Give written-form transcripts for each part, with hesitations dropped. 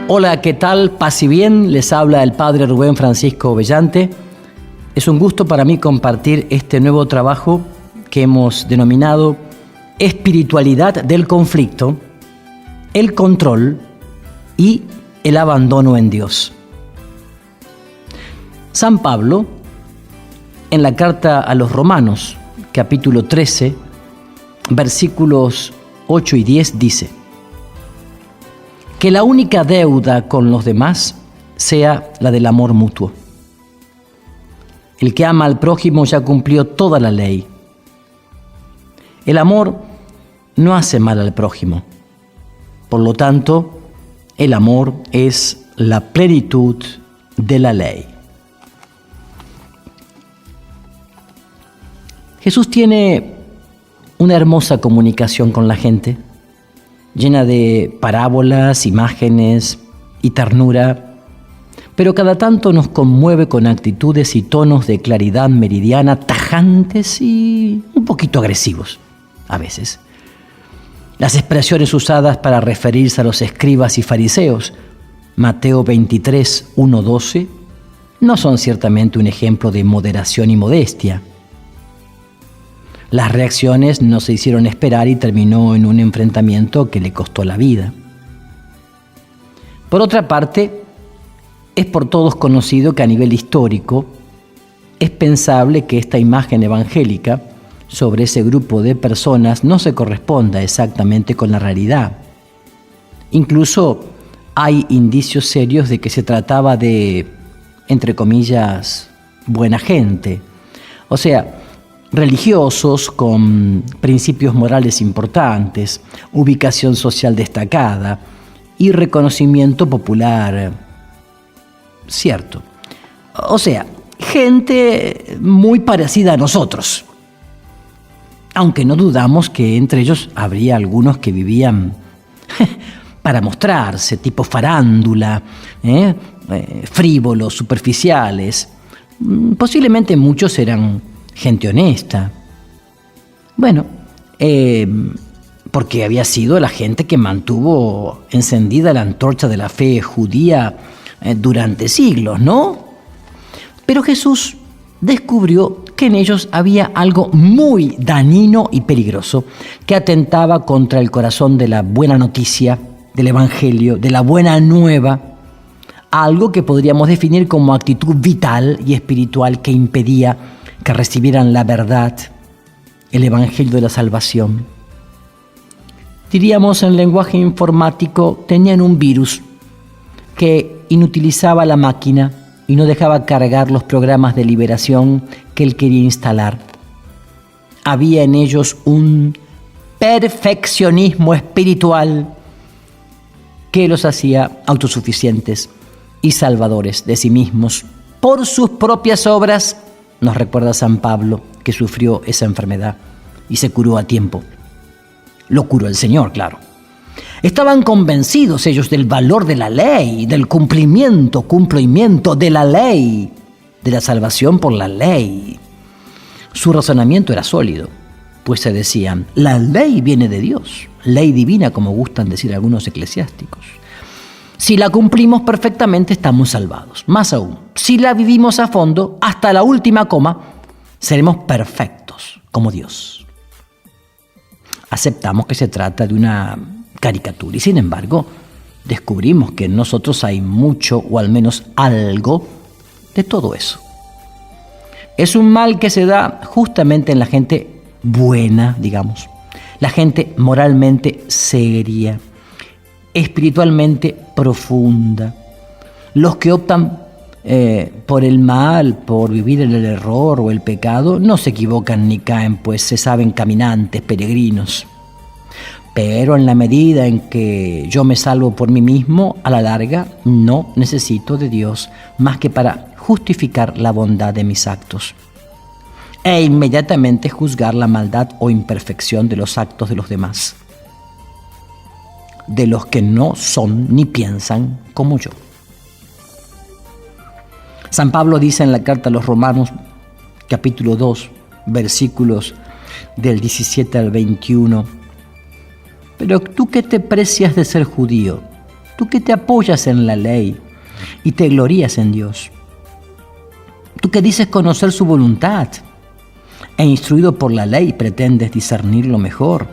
Hola, ¿qué tal? Paz y bien, les habla el Padre Rubén Francisco Bellante. Es un gusto para mí compartir este nuevo trabajo que hemos denominado Espiritualidad del conflicto, el control y el abandono en Dios. San Pablo, en la carta a los Romanos, capítulo 13, versículos 8 y 10, dice: que la única deuda con los demás sea la del amor mutuo. El que ama al prójimo ya cumplió toda la ley. El amor no hace mal al prójimo. Por lo tanto, el amor es la plenitud de la ley. Jesús tiene una hermosa comunicación con la gente, llena de parábolas, imágenes y ternura, pero cada tanto nos conmueve con actitudes y tonos de claridad meridiana tajantes y un poquito agresivos a veces. Las expresiones usadas para referirse a los escribas y fariseos, Mateo 23, 1-12, no son ciertamente un ejemplo de moderación y modestia. Las reacciones no se hicieron esperar y terminó en un enfrentamiento que le costó la vida. Por otra parte, es por todos conocido que a nivel histórico es pensable que esta imagen evangélica sobre ese grupo de personas no se corresponda exactamente con la realidad. Incluso hay indicios serios de que se trataba de, entre comillas, buena gente. O sea, religiosos con principios morales importantes, ubicación social destacada y reconocimiento popular cierto. O sea, gente muy parecida a nosotros. Aunque no dudamos que entre ellos habría algunos que vivían para mostrarse, tipo farándula, frívolos, superficiales. Posiblemente muchos eran gente honesta. Bueno, porque había sido la gente que mantuvo encendida la antorcha de la fe judía durante siglos, ¿no? Pero Jesús descubrió que en ellos había algo muy dañino y peligroso que atentaba contra el corazón de la buena noticia, del Evangelio, de la buena nueva, algo que podríamos definir como actitud vital y espiritual que impedía que recibieran la verdad, el Evangelio de la salvación. Diríamos en lenguaje informático, tenían un virus que inutilizaba la máquina y no dejaba cargar los programas de liberación que él quería instalar. Había en ellos un perfeccionismo espiritual que los hacía autosuficientes y salvadores de sí mismos por sus propias obras. Nos recuerda San Pablo que sufrió esa enfermedad y se curó a tiempo. Lo curó el Señor, claro. Estaban convencidos ellos del valor de la ley, del cumplimiento de la ley, de la salvación por la ley. Su razonamiento era sólido, pues se decían, la ley viene de Dios, ley divina, como gustan decir algunos eclesiásticos. Si la cumplimos perfectamente, estamos salvados. Más aún, si la vivimos a fondo, hasta la última coma, seremos perfectos como Dios. Aceptamos que se trata de una caricatura y sin embargo descubrimos que en nosotros hay mucho o al menos algo de todo eso. Es un mal que se da justamente en la gente buena, digamos, la gente moralmente seria, espiritualmente profunda, los que optan por el mal, por vivir en el error o el pecado, no se equivocan ni caen, pues se saben caminantes, peregrinos. Pero en la medida en que yo me salvo por mí mismo, a la larga no necesito de Dios más que para justificar la bondad de mis actos e inmediatamente juzgar la maldad o imperfección de los actos de los demás, de los que no son ni piensan como yo. San Pablo dice en la carta a los Romanos, capítulo 2, versículos del 17 al 21, pero tú que te precias de ser judío Tú que te apoyas en la ley y te glorías en Dios. Tú que dices conocer su voluntad e instruido por la ley pretendes discernirlo mejor,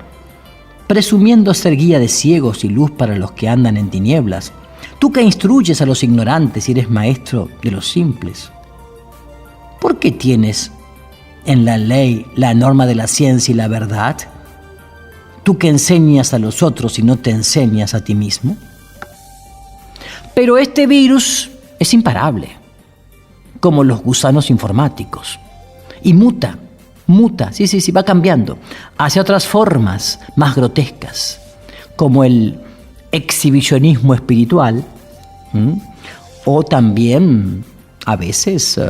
presumiendo ser guía de ciegos y luz para los que andan en tinieblas. Tú que instruyes a los ignorantes y eres maestro de los simples. ¿Por qué tienes en la ley la norma de la ciencia y la verdad? Tú que enseñas a los otros y no te enseñas a ti mismo. Pero este virus es imparable, como los gusanos informáticos, y muta, sí, va cambiando hacia otras formas más grotescas, como el exhibicionismo espiritual, o también, a veces,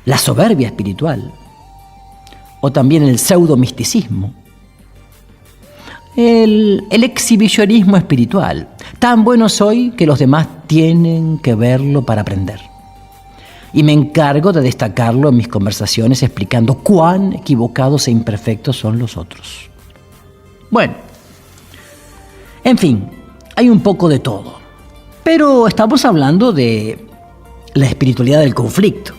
la soberbia espiritual, o también el pseudomisticismo. El exhibicionismo espiritual. Tan bueno soy que los demás tienen que verlo para aprender. Y me encargo de destacarlo en mis conversaciones explicando cuán equivocados e imperfectos son los otros. Bueno, en fin, hay un poco de todo. Pero estamos hablando de la espiritualidad del conflicto.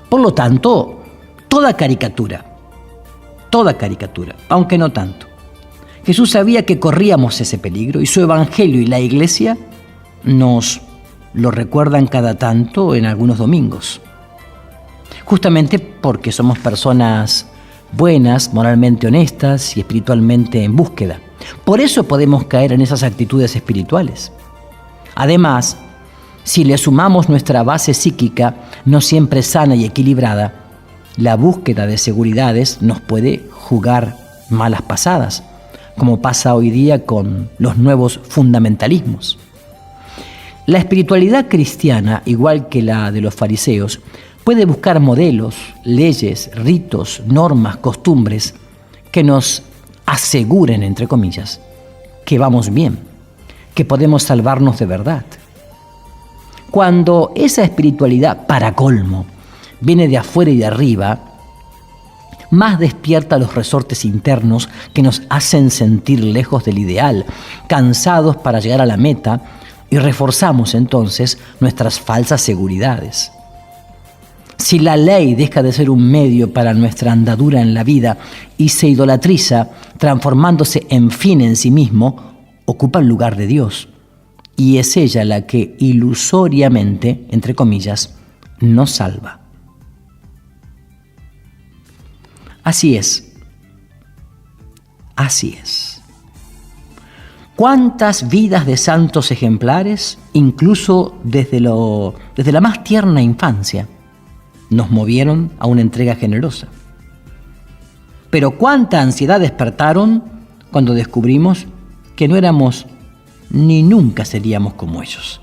Por lo tanto, toda caricatura, aunque no tanto. Jesús sabía que corríamos ese peligro y su evangelio y la iglesia nos lo recuerdan cada tanto en algunos domingos. Justamente porque somos personas buenas, moralmente honestas y espiritualmente en búsqueda. Por eso podemos caer en esas actitudes espirituales. Además, si le sumamos nuestra base psíquica no siempre sana y equilibrada, la búsqueda de seguridades nos puede jugar malas pasadas, como pasa hoy día con los nuevos fundamentalismos. La espiritualidad cristiana, igual que la de los fariseos, puede buscar modelos, leyes, ritos, normas, costumbres que nos aseguren, entre comillas, que vamos bien, que podemos salvarnos de verdad. Cuando esa espiritualidad, para colmo, viene de afuera y de arriba, más despierta los resortes internos que nos hacen sentir lejos del ideal, cansados para llegar a la meta, y reforzamos entonces nuestras falsas seguridades. Si la ley deja de ser un medio para nuestra andadura en la vida y se idolatriza, transformándose en fin en sí mismo, ocupa el lugar de Dios, y es ella la que ilusoriamente, entre comillas, nos salva. Así es. ¿Cuántas vidas de santos ejemplares, incluso desde la más tierna infancia, nos movieron a una entrega generosa? Pero cuánta ansiedad despertaron cuando descubrimos que no éramos ni nunca seríamos como ellos.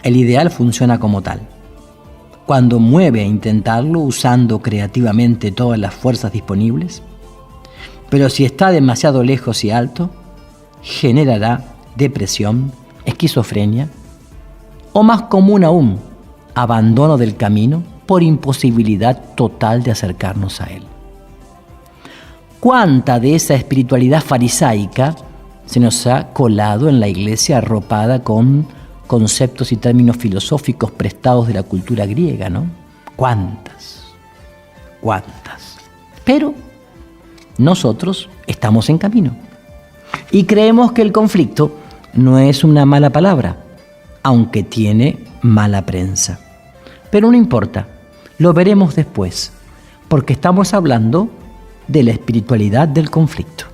El ideal funciona como tal. Cuando mueve a intentarlo usando creativamente todas las fuerzas disponibles, pero si está demasiado lejos y alto, generará depresión, esquizofrenia o, más común aún, abandono del camino por imposibilidad total de acercarnos a él. ¿Cuánta de esa espiritualidad farisaica se nos ha colado en la iglesia arropada con conceptos y términos filosóficos prestados de la cultura griega, ¿no? ¿Cuántas? Pero nosotros estamos en camino y creemos que el conflicto no es una mala palabra, aunque tiene mala prensa. Pero no importa, lo veremos después, porque estamos hablando de la espiritualidad del conflicto.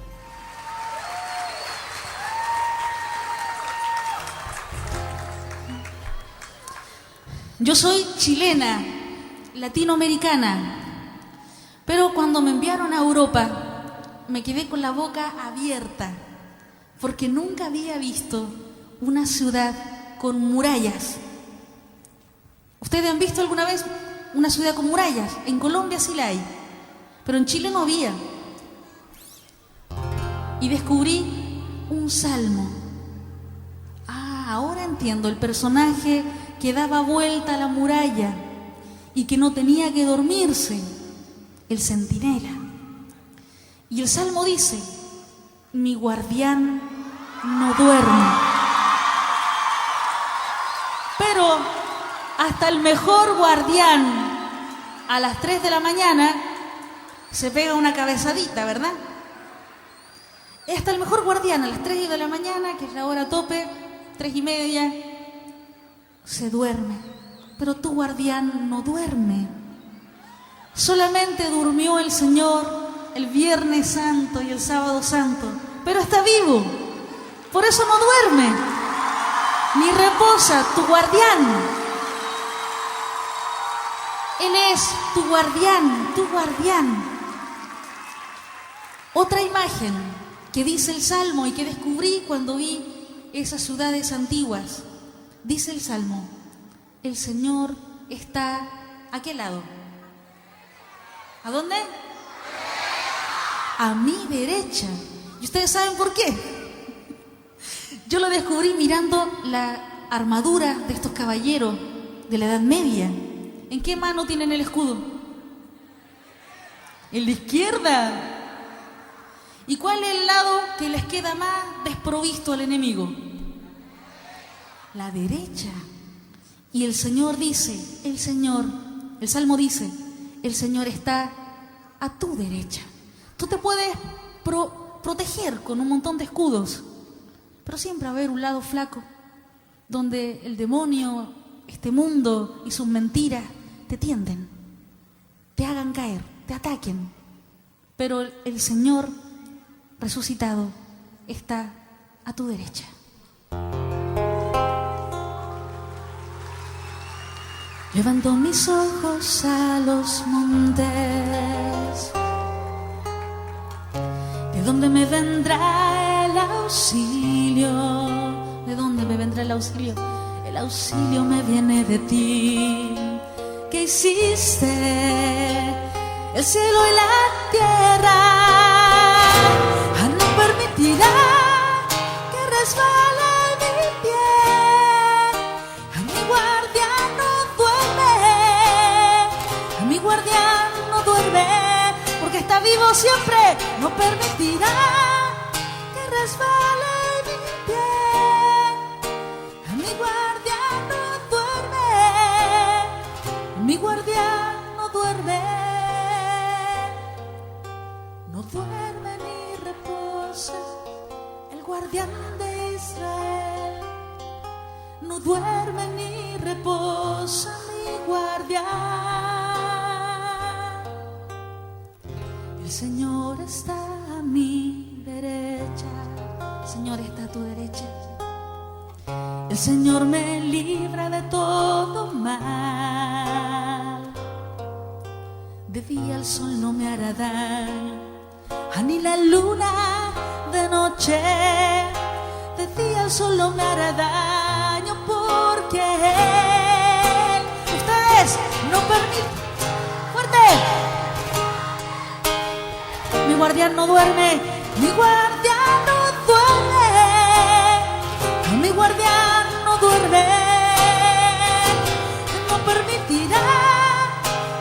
Yo soy chilena, latinoamericana, pero cuando me enviaron a Europa me quedé con la boca abierta porque nunca había visto una ciudad con murallas. ¿Ustedes han visto alguna vez una ciudad con murallas? En Colombia sí la hay, pero en Chile no había. Y descubrí un salmo. Ahora entiendo, el personaje que daba vuelta a la muralla y que no tenía que dormirse, el centinela. Y el salmo dice: mi guardián no duerme. Hasta el mejor guardián a las 3 de la mañana se pega una cabezadita, ¿verdad? Hasta el mejor guardián a las 3 de la mañana, que es la hora tope, 3:30, se duerme. Pero tu guardián no duerme. Solamente durmió el Señor el Viernes Santo y el Sábado Santo, pero está vivo. Por eso no duerme, ni reposa tu guardián. Él es tu guardián, tu guardián. Otra imagen que dice el Salmo y que descubrí cuando vi esas ciudades antiguas. Dice el Salmo, el Señor está ¿a qué lado? ¿A dónde? A mi derecha. ¿Y ustedes saben por qué? Yo lo descubrí mirando la armadura de estos caballeros de la Edad Media. ¿En qué mano tienen el escudo? En la izquierda. ¿Y cuál es el lado que les queda más desprovisto al enemigo? La derecha. Y el Señor dice, el Salmo dice, el Señor está a tu derecha. Tú te puedes proteger con un montón de escudos, pero siempre va a haber un lado flaco donde el demonio, este mundo y sus mentiras te tienden, te hagan caer, te ataquen. Pero el Señor resucitado está a tu derecha. Levanto mis ojos a los montes, ¿de dónde me vendrá el auxilio? ¿De dónde me vendrá el auxilio? El auxilio me viene de ti. ¿Qué hiciste? El cielo y la tierra. No permitirá que resbale mi pie. A mi guardián no duerme. A mi guardián no duerme, porque está vivo siempre. No permitirá que resbale mi pie. A mi guardián no duerme. A mi guardián no duerme. No duerme ni reposa el guardián de Israel. No duerme ni reposa mi guardián. El Señor está a mi derecha. El Señor está a tu derecha. El Señor me libra de todo mal. De día el sol no me hará daño, ni la luna de noche. De día el sol no me hará daño, porque Él, ustedes no permiten. ¡Fuerte! Mi guardián no duerme, mi guardián no duerme. A mi guardián no duerme. No permitirá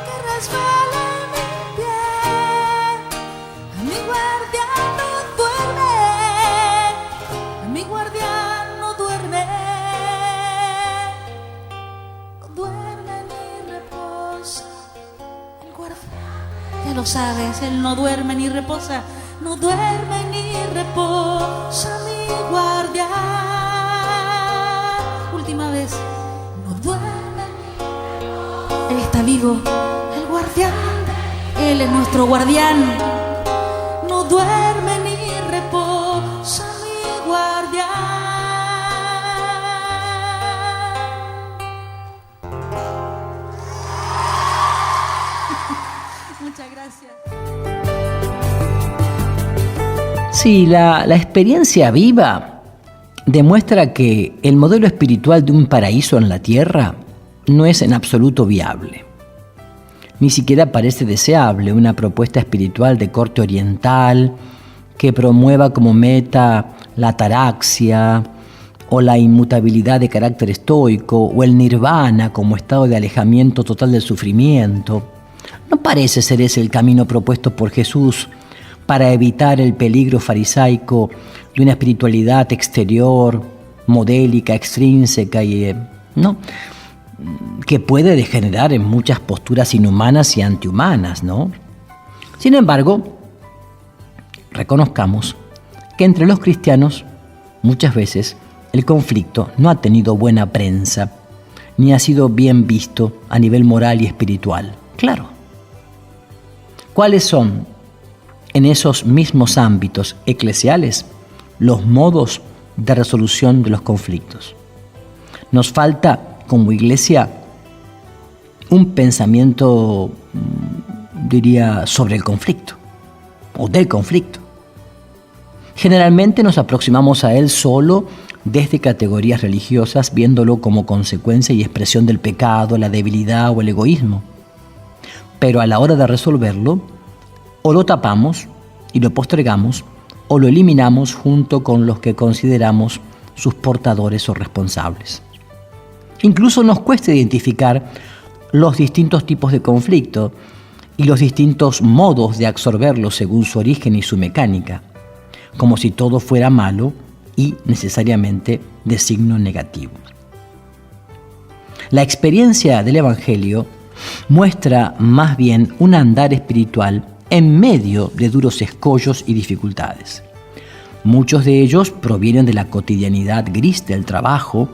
que resbale mi pie. A mi guardián no duerme. A mi guardián no duerme. No duerme ni reposa el guardián. Ya lo sabes, Él no duerme ni reposa. No duerme ni reposa mi guardián. Última vez. No duerme. Él está vivo, el guardián. Él es nuestro guardián. No duerme ni reposa mi guardián. Muchas gracias. Sí, la experiencia viva demuestra que el modelo espiritual de un paraíso en la tierra no es en absoluto viable. Ni siquiera parece deseable una propuesta espiritual de corte oriental que promueva como meta la ataraxia o la inmutabilidad de carácter estoico o el nirvana como estado de alejamiento total del sufrimiento. No parece ser ese el camino propuesto por Jesús para evitar el peligro farisaico de una espiritualidad exterior, modélica, extrínseca y no. que puede degenerar en muchas posturas inhumanas y antihumanas, ¿no? Sin embargo, reconozcamos que entre los cristianos muchas veces el conflicto no ha tenido buena prensa, ni ha sido bien visto a nivel moral y espiritual. Claro. ¿Cuáles son, en esos mismos ámbitos eclesiales, los modos de resolución de los conflictos? Nos falta, como iglesia, un pensamiento, diría, sobre el conflicto, o del conflicto. Generalmente nos aproximamos a él solo desde categorías religiosas, viéndolo como consecuencia y expresión del pecado, la debilidad o el egoísmo. Pero a la hora de resolverlo, o lo tapamos y lo postergamos, o lo eliminamos junto con los que consideramos sus portadores o responsables. Incluso nos cuesta identificar los distintos tipos de conflicto y los distintos modos de absorberlos según su origen y su mecánica, como si todo fuera malo y necesariamente de signo negativo. La experiencia del Evangelio muestra más bien un andar espiritual en medio de duros escollos y dificultades. Muchos de ellos provienen de la cotidianidad gris del trabajo,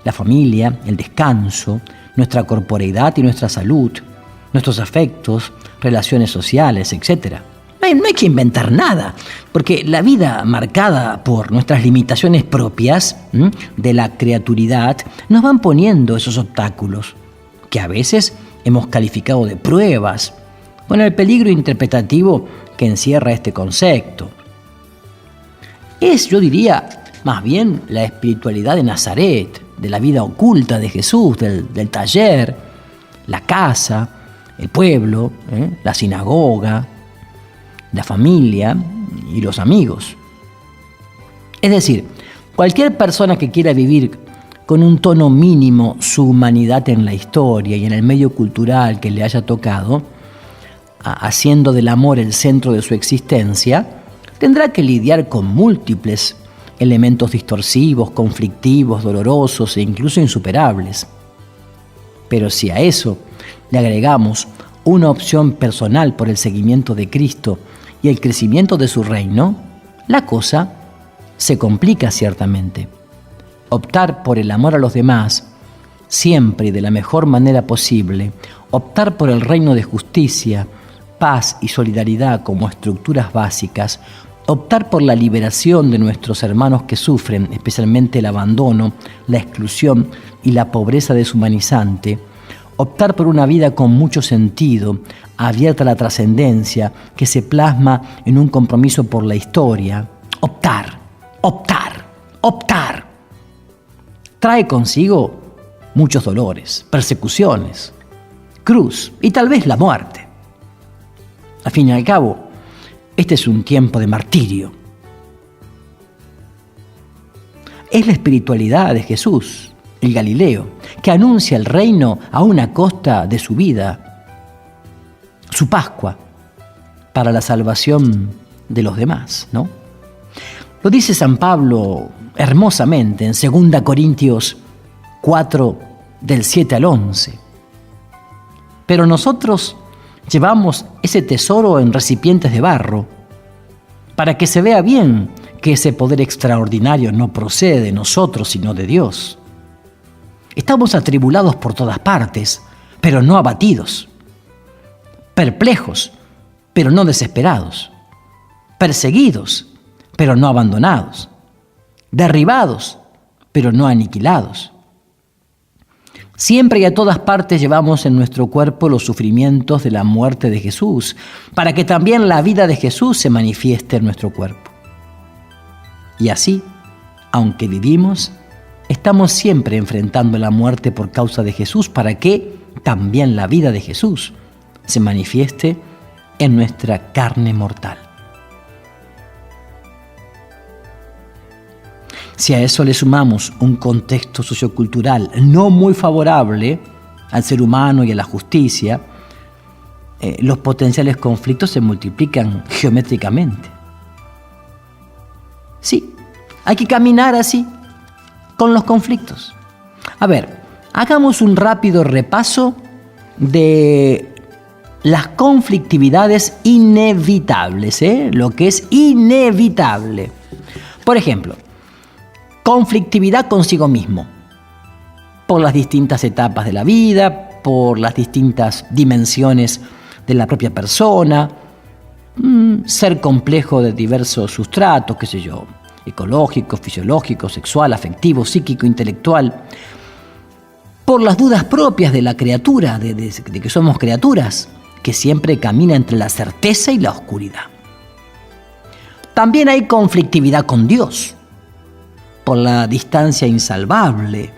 la familia, el descanso, nuestra corporeidad y nuestra salud, nuestros afectos, relaciones sociales, etc. No hay que inventar nada, porque la vida marcada por nuestras limitaciones propias de la criaturidad nos van poniendo esos obstáculos, que a veces hemos calificado de pruebas, con el peligro interpretativo que encierra este concepto. Es, yo diría, más bien la espiritualidad de Nazaret, de la vida oculta de Jesús, del taller, la casa, el pueblo, la sinagoga, la familia y los amigos. Es decir, cualquier persona que quiera vivir con un tono mínimo su humanidad en la historia y en el medio cultural que le haya tocado, haciendo del amor el centro de su existencia, tendrá que lidiar con múltiples elementos distorsivos, conflictivos, dolorosos e incluso insuperables. Pero si a eso le agregamos una opción personal por el seguimiento de Cristo y el crecimiento de su reino, la cosa se complica ciertamente. Optar por el amor a los demás, siempre y de la mejor manera posible, optar por el reino de justicia, paz y solidaridad como estructuras básicas, optar por la liberación de nuestros hermanos que sufren, especialmente el abandono, la exclusión y la pobreza deshumanizante, optar por una vida con mucho sentido, abierta a la trascendencia, que se plasma en un compromiso por la historia. Optar, optar, optar. Trae consigo muchos dolores, persecuciones, cruz y tal vez la muerte. Al fin y al cabo, este es un tiempo de martirio. Es la espiritualidad de Jesús, el Galileo, que anuncia el reino a una costa de su vida, su Pascua, para la salvación de los demás, ¿no? Lo dice San Pablo hermosamente en 2 Corintios 4, del 7 al 11. Pero nosotros llevamos ese tesoro en recipientes de barro, para que se vea bien que ese poder extraordinario no procede de nosotros, sino de Dios. Estamos atribulados por todas partes, pero no abatidos. Perplejos, pero no desesperados. Perseguidos, pero no abandonados. Derribados, pero no aniquilados. Siempre y a todas partes llevamos en nuestro cuerpo los sufrimientos de la muerte de Jesús, para que también la vida de Jesús se manifieste en nuestro cuerpo. Y así, aunque vivimos, estamos siempre enfrentando la muerte por causa de Jesús, para que también la vida de Jesús se manifieste en nuestra carne mortal. Si a eso le sumamos un contexto sociocultural no muy favorable al ser humano y a la justicia, los potenciales conflictos se multiplican geométricamente. Sí, hay que caminar así, con los conflictos. A ver, Hagamos un rápido repaso de las conflictividades inevitables, lo que es inevitable. Por ejemplo, conflictividad consigo mismo, por las distintas etapas de la vida, por las distintas dimensiones de la propia persona, ser complejo de diversos sustratos, ecológico, fisiológico, sexual, afectivo, psíquico, intelectual, por las dudas propias de la criatura, de que somos criaturas, que siempre camina entre la certeza y la oscuridad. También hay conflictividad con Dios, por la distancia insalvable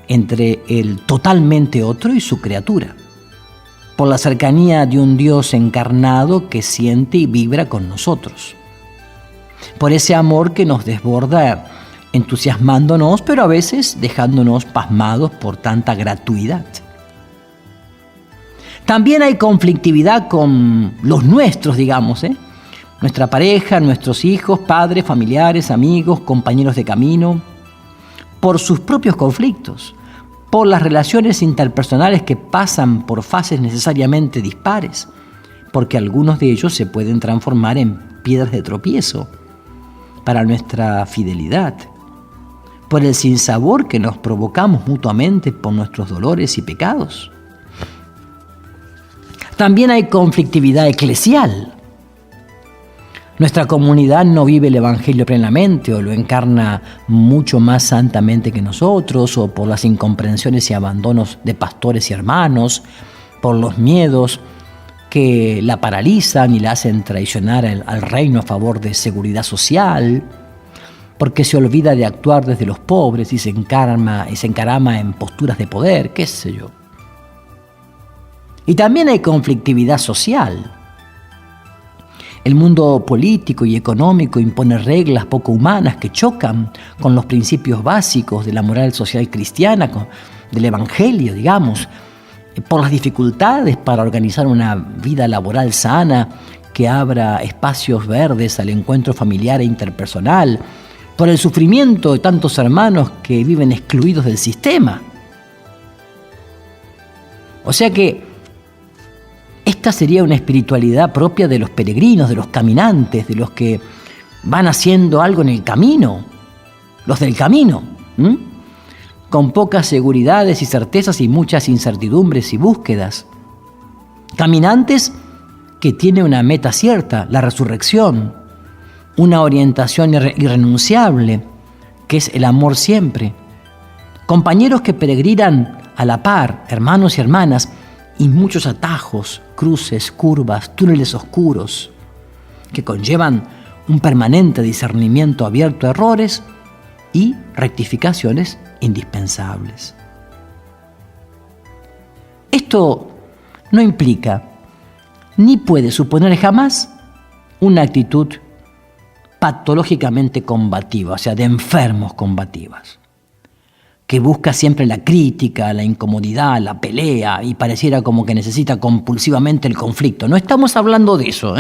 entre el totalmente otro y su criatura, por la cercanía de un Dios encarnado que siente y vibra con nosotros, por ese amor que nos desborda entusiasmándonos, pero a veces dejándonos pasmados por tanta gratuidad. También hay conflictividad con los nuestros, nuestra pareja, nuestros hijos, padres, familiares, amigos, compañeros de camino, por sus propios conflictos, por las relaciones interpersonales que pasan por fases necesariamente dispares, porque algunos de ellos se pueden transformar en piedras de tropiezo para nuestra fidelidad, por el sinsabor que nos provocamos mutuamente por nuestros dolores y pecados. También hay conflictividad eclesial. Nuestra comunidad no vive el Evangelio plenamente o lo encarna mucho más santamente que nosotros, o por las incomprensiones y abandonos de pastores y hermanos, por los miedos que la paralizan y la hacen traicionar al reino a favor de seguridad social, porque se olvida de actuar desde los pobres y se encarama en posturas de poder, Y también hay conflictividad social. El mundo político y económico impone reglas poco humanas que chocan con los principios básicos de la moral social cristiana, del Evangelio, por las dificultades para organizar una vida laboral sana que abra espacios verdes al encuentro familiar e interpersonal, por el sufrimiento de tantos hermanos que viven excluidos del sistema. O sea que esta sería una espiritualidad propia de los peregrinos, de los caminantes, de los que van haciendo algo en el camino, los del camino, con pocas seguridades y certezas y muchas incertidumbres y búsquedas. Caminantes que tienen una meta cierta, la resurrección, una orientación irrenunciable, que es el amor siempre. Compañeros que peregrinan a la par, hermanos y hermanas, y muchos atajos, cruces, curvas, túneles oscuros, que conllevan un permanente discernimiento abierto a errores y rectificaciones indispensables. Esto no implica ni puede suponer jamás una actitud patológicamente combativa, o sea, de enfermos combativas, que busca siempre la crítica, la incomodidad, la pelea y pareciera como que necesita compulsivamente el conflicto. No estamos hablando de eso,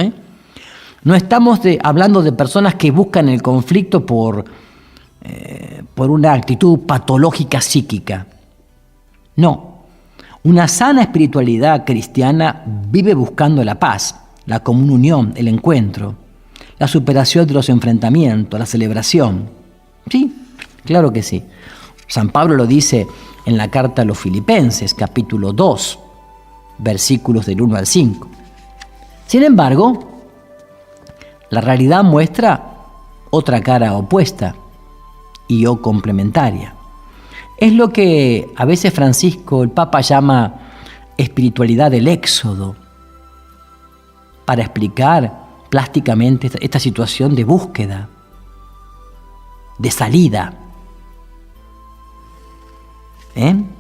No estamos hablando de personas que buscan el conflicto por una actitud patológica psíquica. No, una sana espiritualidad cristiana vive buscando la paz, la común unión, el encuentro, la superación de los enfrentamientos, la celebración. Sí, claro que sí. San Pablo lo dice en la carta a los Filipenses, capítulo 2, versículos del 1 al 5. Sin embargo, la realidad muestra otra cara opuesta y o complementaria. Es lo que a veces Francisco, el Papa, llama espiritualidad del éxodo, para explicar plásticamente esta situación de búsqueda, de salida,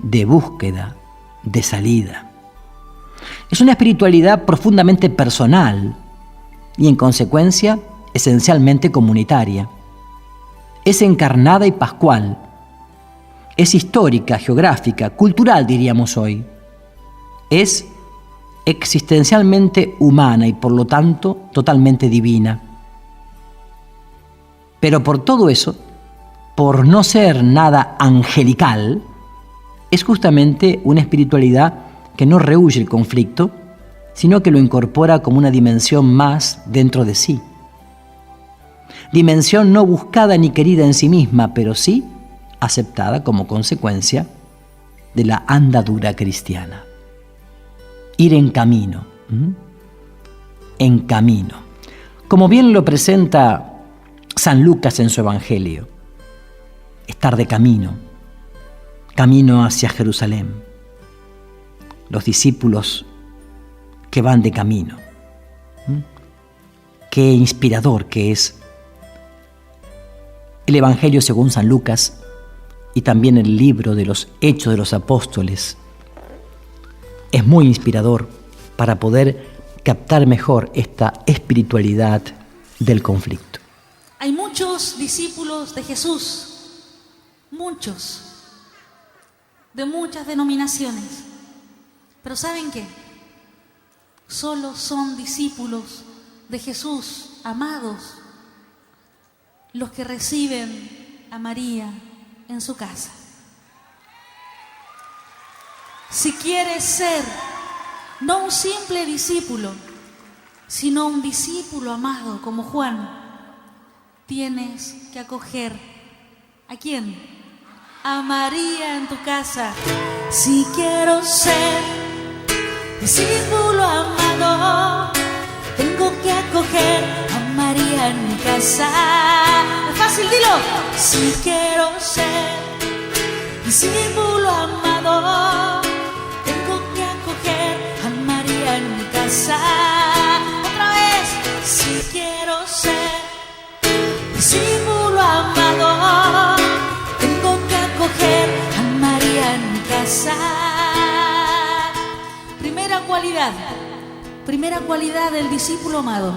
de búsqueda, de salida. Es una espiritualidad profundamente personal y, en consecuencia, esencialmente comunitaria. Es encarnada y pascual. Es histórica, geográfica, cultural, diríamos hoy. Es existencialmente humana y, por lo tanto, totalmente divina. Pero por todo eso, por no ser nada angelical, es justamente una espiritualidad que no rehúye el conflicto, sino que lo incorpora como una dimensión más dentro de sí. Dimensión no buscada ni querida en sí misma, pero sí aceptada como consecuencia de la andadura cristiana. Ir en camino. En camino. Como bien lo presenta San Lucas en su Evangelio. Estar de camino. Camino hacia Jerusalén. Los discípulos que van de camino. Qué inspirador que es el Evangelio según San Lucas y también el libro de los Hechos de los Apóstoles. Es muy inspirador para poder captar mejor esta espiritualidad del conflicto. Hay muchos discípulos de Jesús, muchos, de muchas denominaciones, pero ¿saben qué? Solo son discípulos de Jesús, amados, los que reciben a María en su casa. Si quieres ser no un simple discípulo, sino un discípulo amado como Juan, tienes que acoger ¿a quién? A María en tu casa. Si quiero ser discípulo amado, tengo que acoger a María en mi casa. Es fácil, dilo. Si quiero ser discípulo amado, tengo que acoger a María en mi casa. Otra vez. Si quiero ser discípulo amado, tengo que acoger a María en mi casa. Primera cualidad del discípulo amado.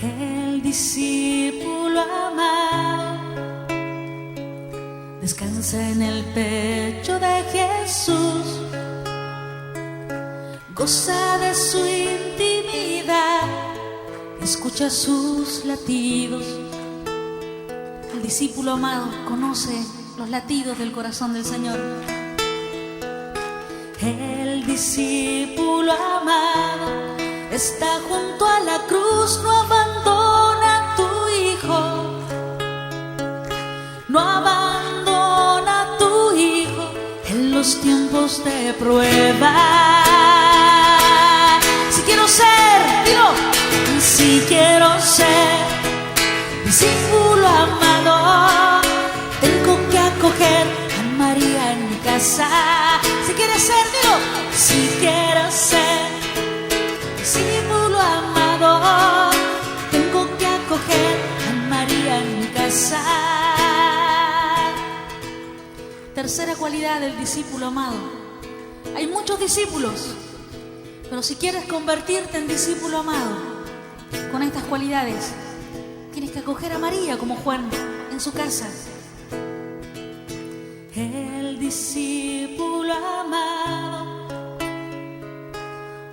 El discípulo amado descansa en el pecho de Jesús, goza de su intimidad, escucha sus latidos. El discípulo amado conoce los latidos del corazón del Señor. El discípulo amado está junto a la cruz, no abandona a tu hijo, no abandona a tu hijo en los tiempos de prueba. Si quiero ser, dilo, si quiero ser discípulo amado, tengo que acoger a María en mi casa. Si quieres ser, dilo, si quiero ser discípulo amado, tengo que acoger a María en mi casa. Tercera cualidad del discípulo amado. Hay muchos discípulos, pero si quieres convertirte en discípulo amado con estas cualidades, tienes que acoger a María como Juan en su casa. El discípulo amado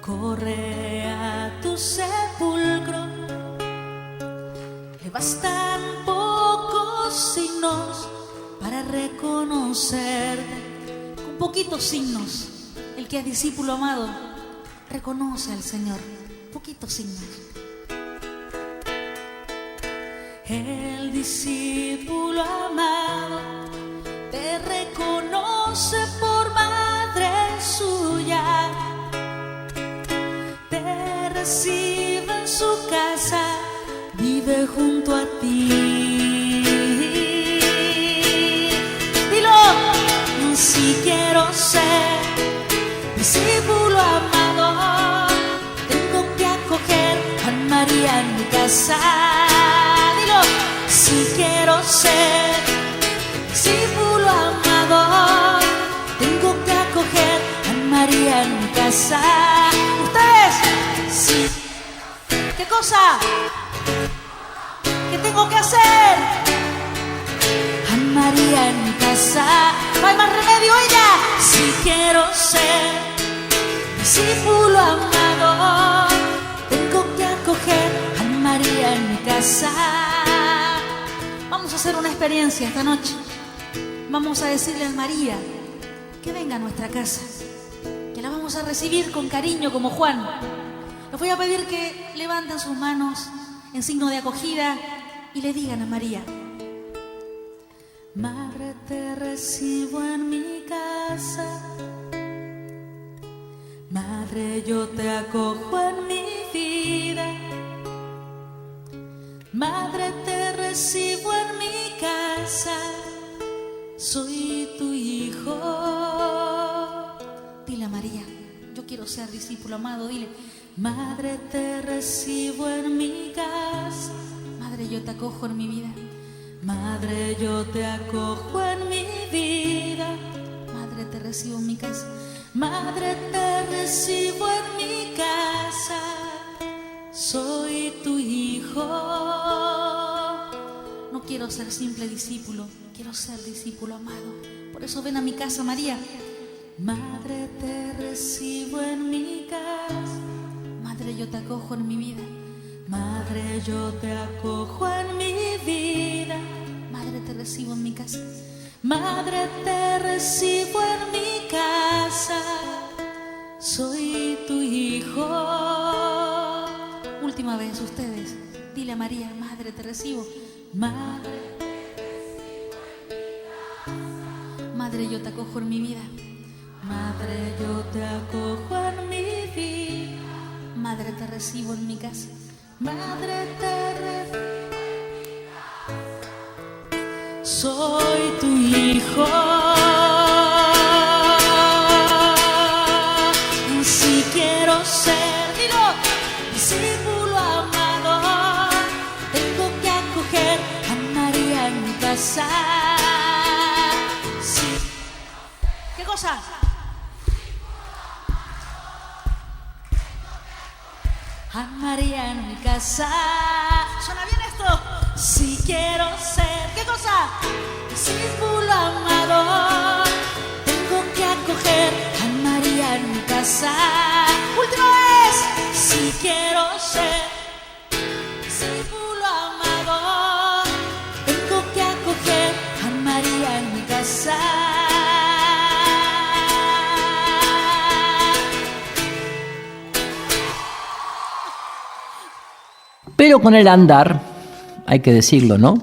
corre a tu sepulcro, le bastan pocos signos para reconocerte. Con poquitos signos, el que es discípulo amado reconoce al Señor. Poquitos signos. El discípulo amado te reconoce por madre suya, te recibe en su casa, vive junto a ti. Dilo, si quiero ser discípulo amado, tengo que acoger a María en mi casa. Dilo, si quiero ser discípulo amado, tengo que acoger a María en mi casa. ¿Ustedes? Sí. ¿Qué cosa? ¿Qué tengo que hacer? A María en mi casa. No hay más remedio, ella. Si quiero ser discípulo amado, tengo que acoger a María en mi casa. Vamos a hacer una experiencia esta noche. Vamos a decirle a María que venga a nuestra casa, que la vamos a recibir con cariño como Juan. Les voy a pedir que levanten sus manos en signo de acogida y le digan a María: Madre, te recibo en mi casa. Madre, yo te acojo en mi vida. Madre, te recibo en mi casa. Soy tu hijo. Dile a María: yo quiero ser discípulo amado. Dile: Madre, te recibo en mi casa. Madre, yo te acojo en mi vida. Madre, yo te acojo en mi vida. Madre, te recibo en mi casa. Madre, te recibo en mi casa. Soy tu hijo. No quiero ser simple discípulo, quiero ser discípulo amado. Por eso ven a mi casa, María. Madre, te recibo en mi casa. Madre, yo te acojo en mi vida. Madre, yo te acojo en mi vida. Madre, te recibo en mi casa. Madre, te recibo en mi casa. Soy tu hijo. Última vez, ustedes. Dile a María: Madre, te recibo. Madre, Madre, yo te acojo en mi vida. Madre, yo te acojo en mi vida. Madre, te recibo en mi casa. Madre, te recibo. Soy tu hijo. Si quiero ser, digo, discípulo amado, tengo que acoger a María en mi casa. Sí. ¿Qué cosa? A María en mi casa. ¿Suena bien esto? Si quiero ser, ¿qué cosa? Discípulo amado, tengo que acoger a María en mi casa. Última vez. Si quiero ser discípulo amado, tengo que acoger a María en mi casa. Pero con el andar, hay que decirlo, ¿no?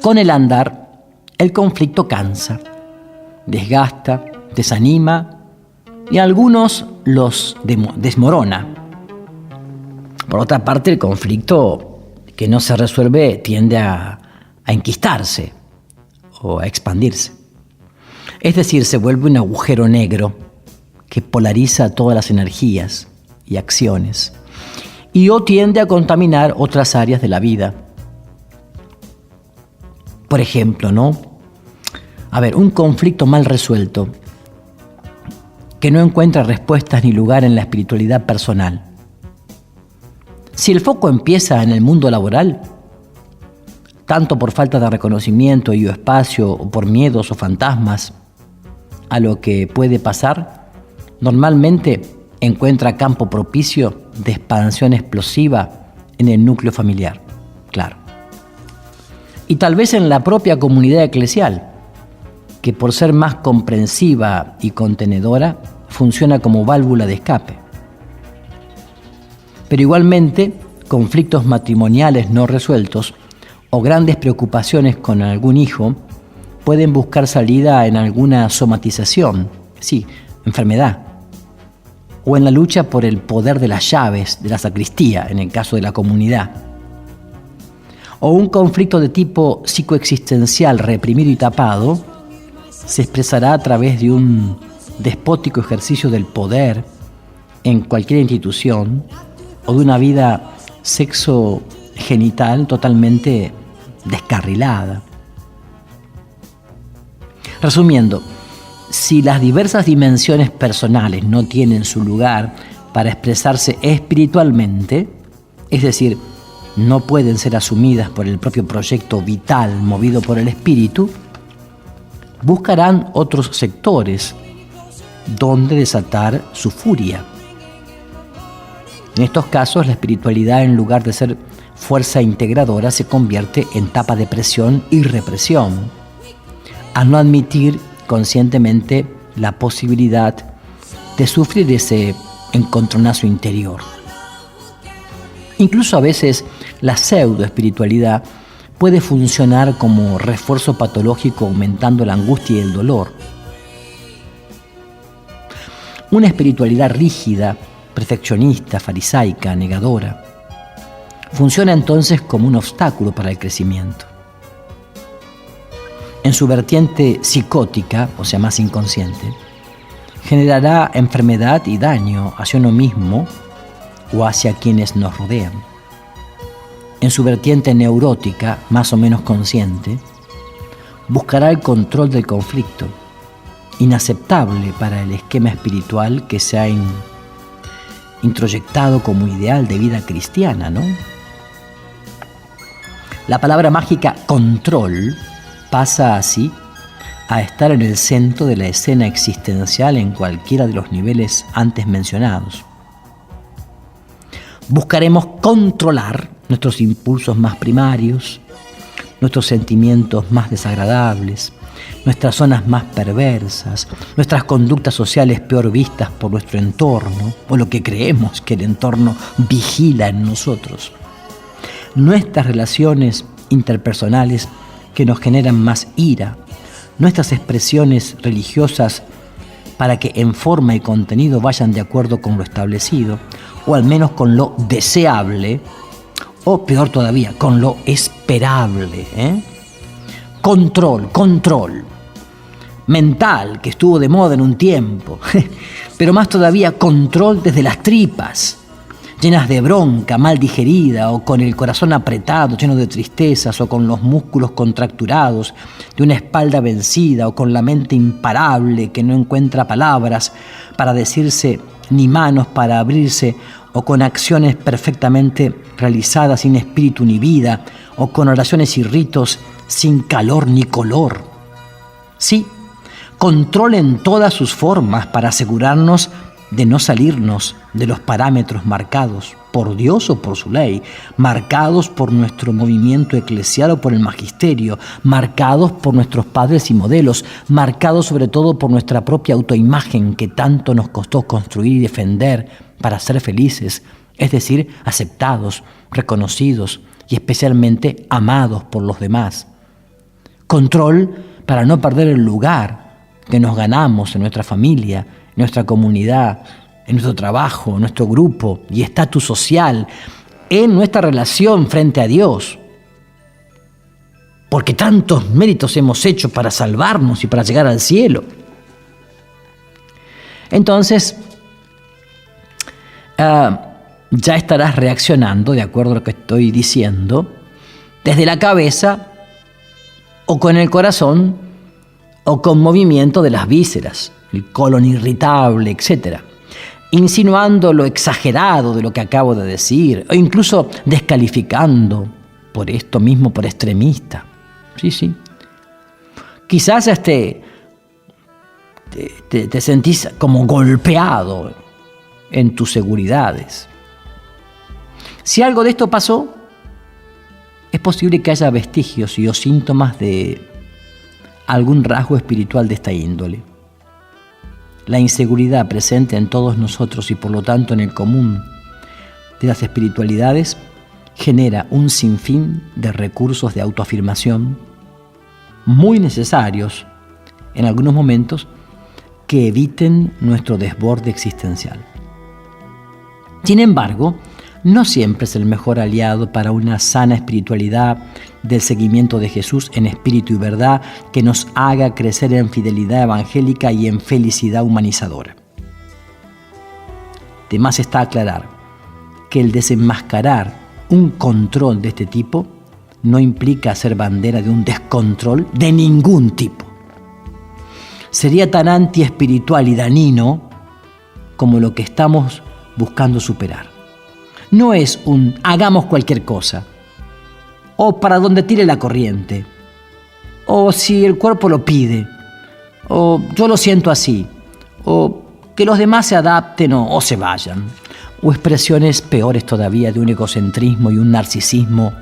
Con el andar, el conflicto cansa, desgasta, desanima y a algunos los desmorona. Por otra parte, el conflicto que no se resuelve tiende a enquistarse o a expandirse. Es decir, se vuelve un agujero negro que polariza todas las energías y acciones y o tiende a contaminar otras áreas de la vida. Por ejemplo, ¿no? Un conflicto mal resuelto que no encuentra respuestas ni lugar en la espiritualidad personal. Si el foco empieza en el mundo laboral, tanto por falta de reconocimiento y o espacio o por miedos o fantasmas a lo que puede pasar, normalmente encuentra campo propicio de expansión explosiva en el núcleo familiar, claro. Y tal vez en la propia comunidad eclesial, que por ser más comprensiva y contenedora, funciona como válvula de escape. Pero igualmente, conflictos matrimoniales no resueltos o grandes preocupaciones con algún hijo pueden buscar salida en alguna somatización, sí, enfermedad, o en la lucha por el poder de las llaves de la sacristía, en el caso de la comunidad. O un conflicto de tipo psicoexistencial reprimido y tapado se expresará a través de un despótico ejercicio del poder en cualquier institución o de una vida sexo-genital totalmente descarrilada. Resumiendo, si las diversas dimensiones personales no tienen su lugar para expresarse espiritualmente, es decir, no pueden ser asumidas por el propio proyecto vital movido por el espíritu, buscarán otros sectores donde desatar su furia. En estos casos, la espiritualidad, en lugar de ser fuerza integradora se convierte en tapa de presión y represión, al no admitir conscientemente la posibilidad de sufrir ese encontronazo interior. Incluso a veces la pseudoespiritualidad puede funcionar como refuerzo patológico, aumentando la angustia y el dolor. Una espiritualidad rígida, perfeccionista, farisaica, negadora, funciona entonces como un obstáculo para el crecimiento. En su vertiente psicótica, o sea, más inconsciente, generará enfermedad y daño hacia uno mismo o hacia quienes nos rodean. En su vertiente neurótica, más o menos consciente, buscará el control del conflicto, inaceptable para el esquema espiritual que se ha introyectado como ideal de vida cristiana, ¿no? La palabra mágica control pasa así a estar en el centro de la escena existencial en cualquiera de los niveles antes mencionados. Buscaremos controlar nuestros impulsos más primarios, nuestros sentimientos más desagradables, nuestras zonas más perversas, nuestras conductas sociales peor vistas por nuestro entorno, o lo que creemos que el entorno vigila en nosotros. Nuestras relaciones interpersonales que nos generan más ira, nuestras expresiones religiosas para que en forma y contenido vayan de acuerdo con lo establecido, o al menos con lo deseable, o peor todavía, con lo esperable. Control mental, que estuvo de moda en un tiempo, pero más todavía control desde las tripas, llenas de bronca, mal digerida, o con el corazón apretado, lleno de tristezas, o con los músculos contracturados de una espalda vencida, o con la mente imparable que no encuentra palabras para decirse ni manos para abrirse, o con acciones perfectamente realizadas sin espíritu ni vida, o con oraciones y ritos sin calor ni color. Sí, control en todas sus formas para asegurarnos de no salirnos de los parámetros marcados por Dios o por su ley, marcados por nuestro movimiento eclesial o por el magisterio, marcados por nuestros padres y modelos, marcados sobre todo por nuestra propia autoimagen que tanto nos costó construir y defender para ser felices, es decir, aceptados, reconocidos y especialmente amados por los demás. Control para no perder el lugar que nos ganamos en nuestra familia, en nuestra comunidad, en nuestro trabajo, en nuestro grupo y estatus social, en nuestra relación frente a Dios. Porque tantos méritos hemos hecho para salvarnos y para llegar al cielo. Entonces, ya estarás reaccionando, de acuerdo a lo que estoy diciendo, desde la cabeza o con el corazón o con movimiento de las vísceras, el colon irritable, etc., insinuando lo exagerado de lo que acabo de decir, o incluso descalificando por esto mismo, por extremista. Sí. Quizás te sentís como golpeado en tus seguridades. Si algo de esto pasó, es posible que haya vestigios o síntomas de algún rasgo espiritual de esta índole. La inseguridad presente en todos nosotros y por lo tanto en el común de las espiritualidades genera un sinfín de recursos de autoafirmación muy necesarios en algunos momentos que eviten nuestro desborde existencial. Sin embargo, no siempre es el mejor aliado para una sana espiritualidad del seguimiento de Jesús en espíritu y verdad que nos haga crecer en fidelidad evangélica y en felicidad humanizadora. De más está aclarar que el desenmascarar un control de este tipo no implica ser bandera de un descontrol de ningún tipo. Sería tan antiespiritual y dañino como lo que estamos buscando superar. No es un hagamos cualquier cosa, o para donde tire la corriente, o si el cuerpo lo pide, o yo lo siento así, o que los demás se adapten o se vayan, o expresiones peores todavía de un egocentrismo y un narcisismo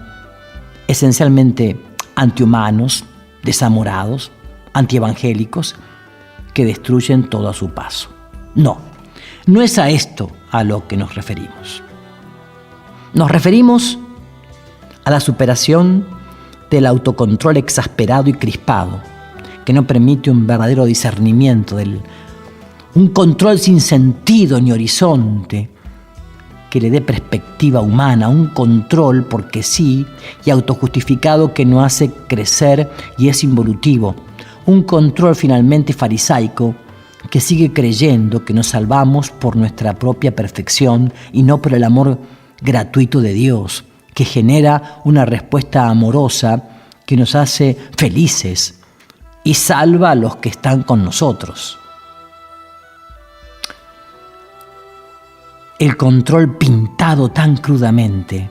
esencialmente antihumanos, desamorados, antievangélicos, que destruyen todo a su paso. No es a esto a lo que nos referimos. Nos referimos a la superación del autocontrol exasperado y crispado, que no permite un verdadero discernimiento, un control sin sentido ni horizonte, que le dé perspectiva humana, un control porque sí y autojustificado que no hace crecer y es involutivo, un control finalmente farisaico que sigue creyendo que nos salvamos por nuestra propia perfección y no por el amor gratuito de Dios, que genera una respuesta amorosa que nos hace felices y salva a los que están con nosotros. El control pintado tan crudamente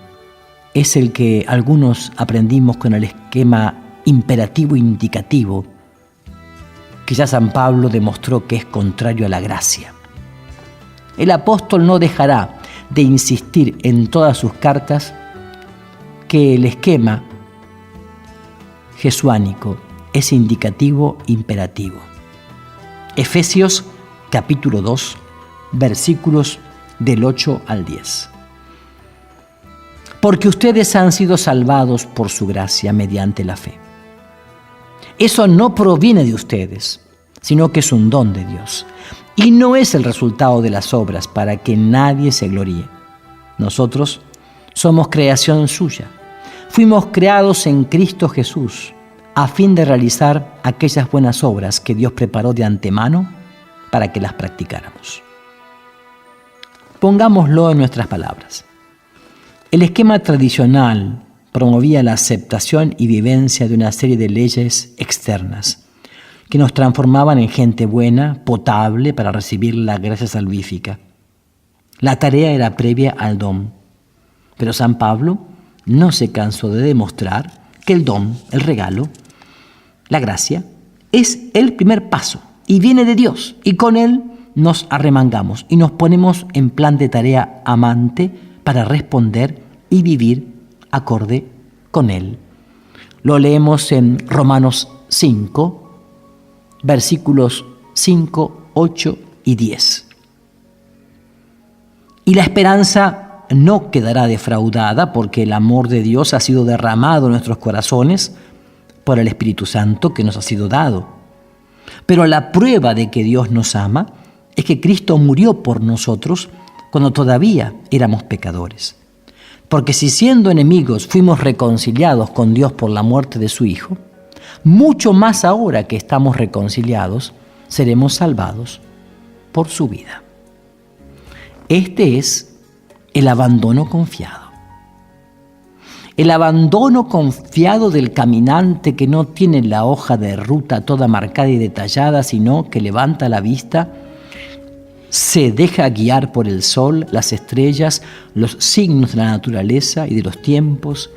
es el que algunos aprendimos con el esquema imperativo e indicativo, que ya San Pablo demostró que es contrario a la gracia. El apóstol no dejará de insistir en todas sus cartas que el esquema jesuánico es indicativo imperativo. Efesios capítulo 2, versículos del 8 al 10. Porque ustedes han sido salvados por su gracia mediante la fe. Eso no proviene de ustedes, sino que es un don de Dios. Y no es el resultado de las obras para que nadie se gloríe. Nosotros somos creación suya. Fuimos creados en Cristo Jesús a fin de realizar aquellas buenas obras que Dios preparó de antemano para que las practicáramos. Pongámoslo en nuestras palabras. El esquema tradicional promovía la aceptación y vivencia de una serie de leyes externas que nos transformaban en gente buena, potable para recibir la gracia salvífica. La tarea era previa al don, pero San Pablo no se cansó de demostrar que el don, el regalo, la gracia, es el primer paso y viene de Dios, y con él nos arremangamos y nos ponemos en plan de tarea amante para responder y vivir acorde con él. Lo leemos en Romanos 5, versículos 5, 8 y 10. Y la esperanza no quedará defraudada porque el amor de Dios ha sido derramado en nuestros corazones por el Espíritu Santo que nos ha sido dado. Pero la prueba de que Dios nos ama es que Cristo murió por nosotros cuando todavía éramos pecadores. Porque si siendo enemigos fuimos reconciliados con Dios por la muerte de su Hijo, mucho más ahora que estamos reconciliados, seremos salvados por su vida. Este es el abandono confiado. El abandono confiado del caminante que no tiene la hoja de ruta toda marcada y detallada, sino que levanta la vista, se deja guiar por el sol, las estrellas, los signos de la naturaleza y de los tiempos,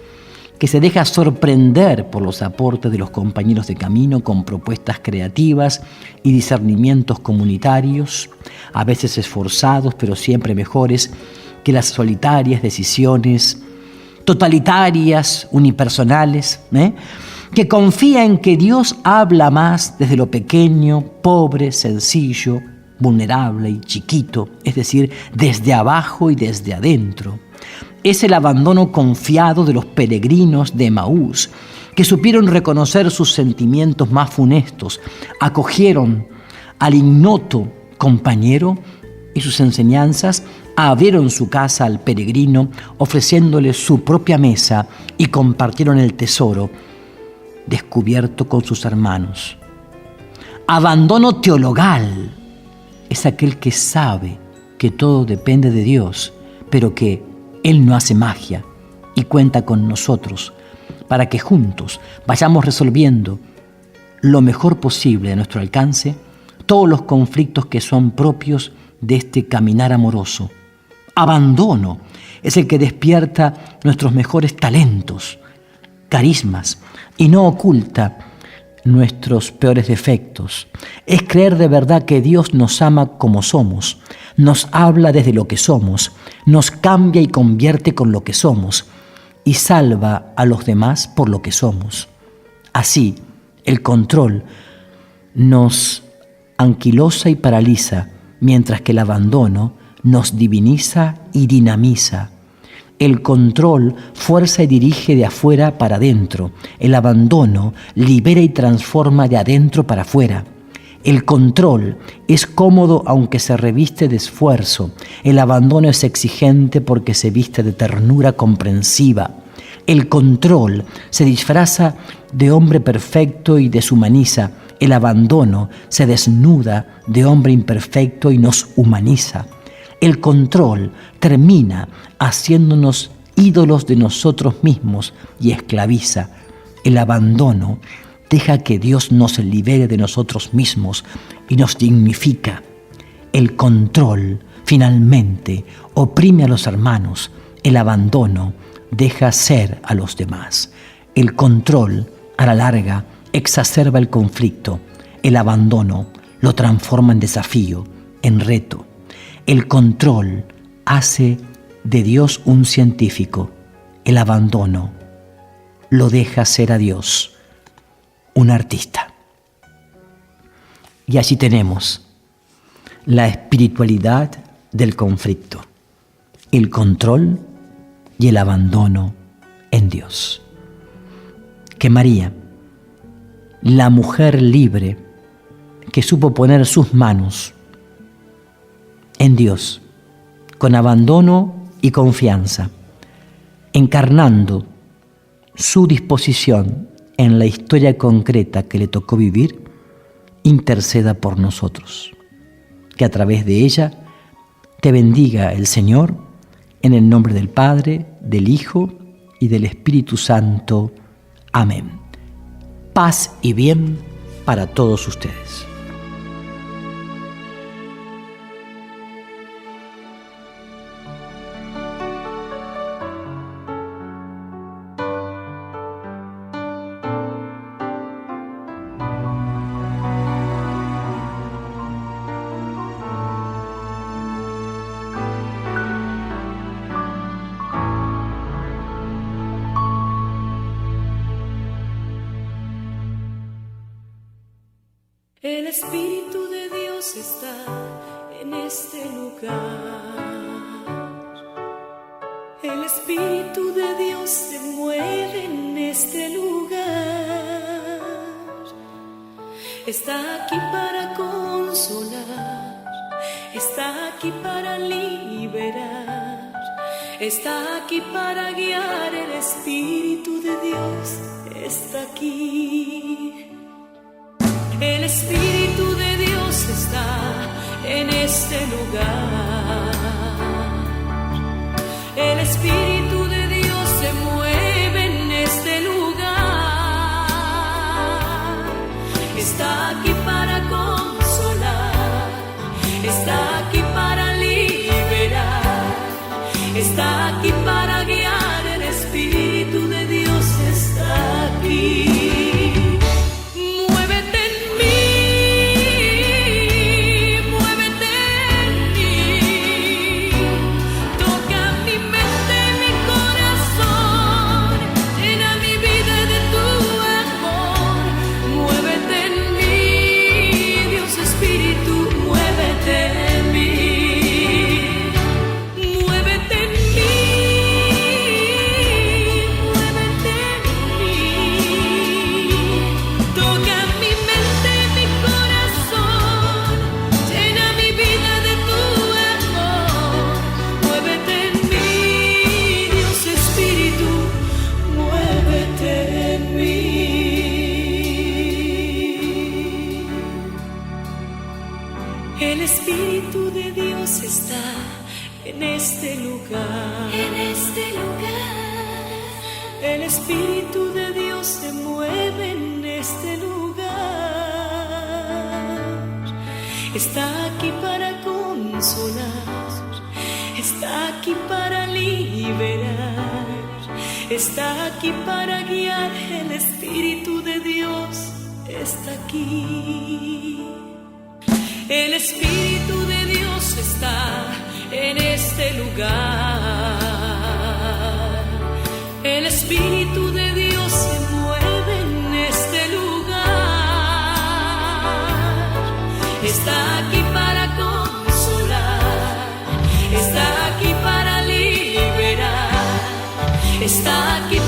que se deja sorprender por los aportes de los compañeros de camino con propuestas creativas y discernimientos comunitarios, a veces esforzados pero siempre mejores que las solitarias decisiones totalitarias, unipersonales, que confía en que Dios habla más desde lo pequeño, pobre, sencillo, vulnerable y chiquito, es decir, desde abajo y desde adentro. Es el abandono confiado de los peregrinos de Emaús, que supieron reconocer sus sentimientos más funestos, acogieron al ignoto compañero y sus enseñanzas, abrieron su casa al peregrino, ofreciéndole su propia mesa y compartieron el tesoro descubierto con sus hermanos. Abandono teologal es aquel que sabe que todo depende de Dios, pero que Él no hace magia y cuenta con nosotros para que juntos vayamos resolviendo lo mejor posible a nuestro alcance todos los conflictos que son propios de este caminar amoroso. Abandono es el que despierta nuestros mejores talentos, carismas, y no oculta nuestros peores defectos. Es creer de verdad que Dios nos ama como somos, nos habla desde lo que somos, nos cambia y convierte con lo que somos y salva a los demás por lo que somos. Así, el control nos anquilosa y paraliza, mientras que el abandono nos diviniza y dinamiza. El control fuerza y dirige de afuera para adentro. El abandono libera y transforma de adentro para afuera. El control es cómodo aunque se reviste de esfuerzo. El abandono es exigente porque se viste de ternura comprensiva. El control se disfraza de hombre perfecto y deshumaniza. El abandono se desnuda de hombre imperfecto y nos humaniza. El control termina haciéndonos ídolos de nosotros mismos y esclaviza. El abandono deja que Dios nos libere de nosotros mismos y nos dignifica. El control, finalmente, oprime a los hermanos. El abandono deja ser a los demás. El control, a la larga, exacerba el conflicto. El abandono lo transforma en desafío, en reto. El control hace de Dios un científico. El abandono lo deja ser a Dios un artista. Y allí tenemos la espiritualidad del conflicto, el control y el abandono en Dios. Que María, la mujer libre que supo poner sus manos en Dios, con abandono y confianza, encarnando su disposición en la historia concreta que le tocó vivir, interceda por nosotros. Que a través de ella te bendiga el Señor, en el nombre del Padre, del Hijo y del Espíritu Santo. Amén. Paz y bien para todos ustedes. El Espíritu de Dios está en este lugar. El Espíritu de Dios se mueve en este lugar. Está aquí para consolar, está aquí para liberar, está aquí para guiar. El Espíritu de Dios está aquí. El Espíritu de Dios está en este lugar. El Espíritu de Dios se mueve en este lugar. Está aquí para consolar, está aquí para liberar, está aquí para guiar. El Espíritu de Dios está aquí. El Espíritu de Dios está en este lugar. En este lugar. El Espíritu de Dios se mueve en este lugar. Está aquí para consolar, está aquí para liberar, está aquí para guiar. El Espíritu de Dios está aquí. El Espíritu de Dios Dios está en este lugar. El Espíritu de Dios se mueve en este lugar. Está aquí para consolar, está aquí para liberar, está aquí